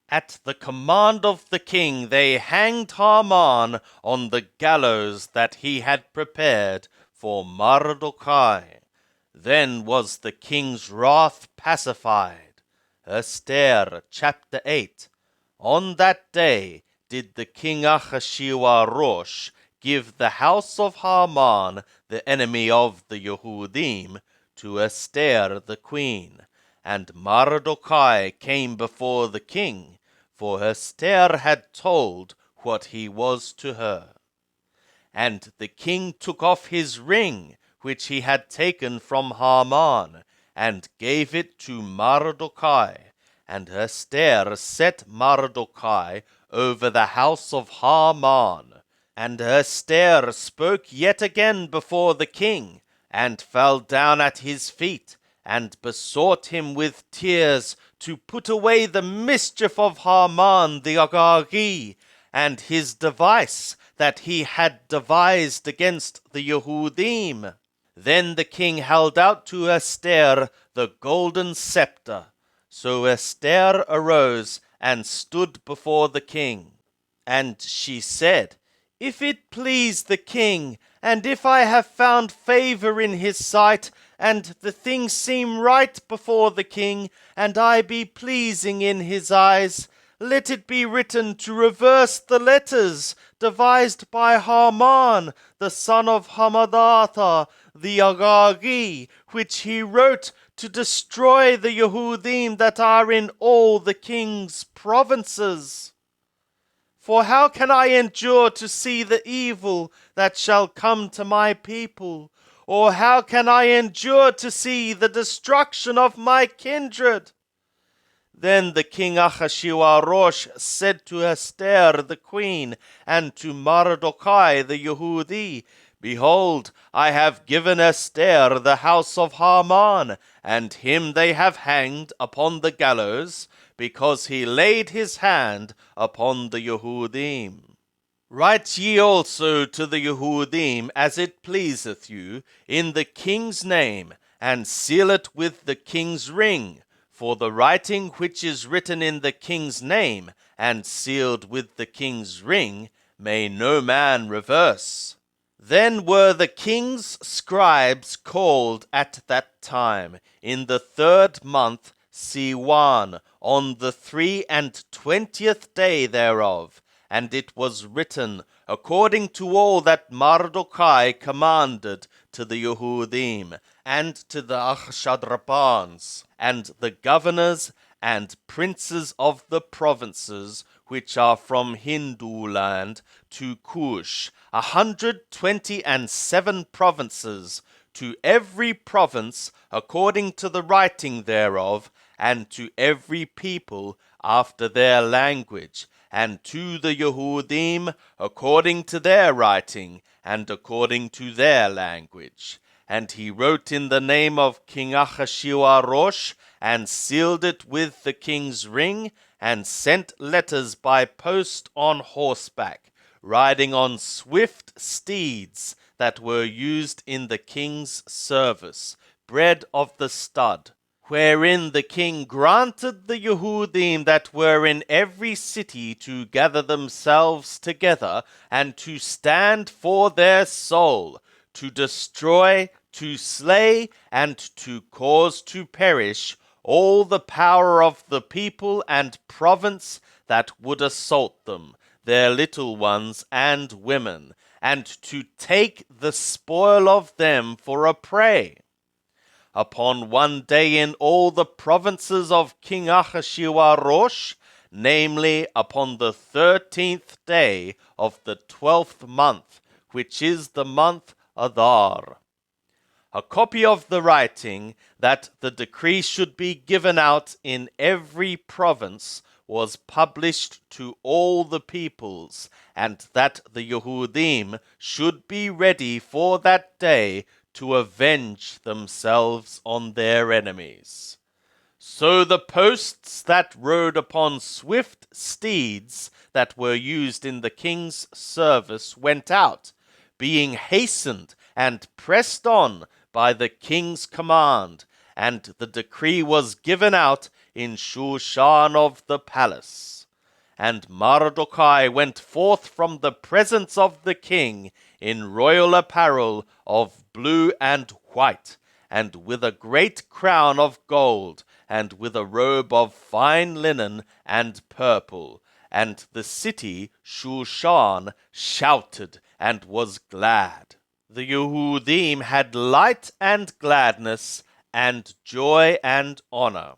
At the command of the king they hanged Haman on the gallows that he had prepared for Mardochai. Then was the king's wrath pacified. Esther chapter 8. On that day did the king Ahasuerus give the house of Haman, the enemy of the Yehudim, to Esther the queen. And Mardochai came before the king, for Esther had told what he was to her. And the king took off his ring, which he had taken from Haman, and gave it to Mardochai. And Esther set Mardochai over the house of Haman. And Esther spoke yet again before the king, and fell down at his feet, and besought him with tears to put away the mischief of Haman the Agagi, and his device that he had devised against the Yehudim. Then the king held out to Esther the golden scepter. So Esther arose and stood before the king. And she said, If it please the king, and if I have found favor in his sight, and the thing seem right before the king, and I be pleasing in his eyes, let it be written to reverse the letters devised by Haman, the son of Hammedatha, the Agagi, which he wrote to destroy the Yehudim that are in all the king's provinces. For how can I endure to see the evil that shall come to my people? Or how can I endure to see the destruction of my kindred? Then the king Ahasuerus said to Esther the queen, and to Mardochai the Yehudi, Behold, I have given Esther the house of Haman, and him they have hanged upon the gallows, because he laid his hand upon the Yehudim. Write ye also to the Yehudim as it pleaseth you, in the king's name, and seal it with the king's ring. For the writing which is written in the king's name, and sealed with the king's ring, may no man reverse. Then were the king's scribes called at that time, in the 3rd month Siwan, on the 23rd day thereof. And it was written, according to all that Mardochai commanded, to the Yehudim, and to the Achshadrabans, and the governors and princes of the provinces, which are from Hindu land to Cush, 127 provinces, to every province according to the writing thereof, and to every people after their language, and to the Yehudim according to their writing, and according to their language. And he wrote in the name of King Ahasuerus, and sealed it with the king's ring, and sent letters by post on horseback, riding on swift steeds that were used in the king's service, bred of the stud, wherein the king granted the Yehudim that were in every city to gather themselves together, and to stand for their soul, to destroy, to slay, and to cause to perish all the power of the people and province that would assault them, their little ones and women, and to take the spoil of them for a prey. Upon one day in all the provinces of King Ahasuerus, namely upon the 13th day of the 12th month, which is the month Adar. A copy of the writing that the decree should be given out in every province was published to all the peoples, and that the Yehudim should be ready for that day to avenge themselves on their enemies. So the posts that rode upon swift steeds that were used in the king's service went out, being hastened and pressed on by the king's command, and the decree was given out in Shushan of the palace. And Mardochai went forth from the presence of the king in royal apparel of blue and white, and with a great crown of gold, and with a robe of fine linen and purple. And the city Shushan shouted and was glad. The Yehudim had light and gladness, and joy and honor.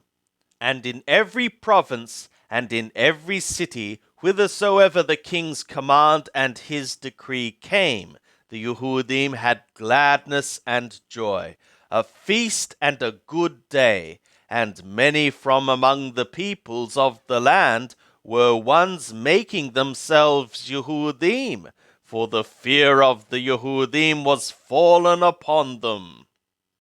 And in every province and in every city, whithersoever the king's command and his decree came, the Yehudim had gladness and joy, a feast and a good day. And many from among the peoples of the land were ones making themselves Yehudim, for the fear of the Yehudim was fallen upon them.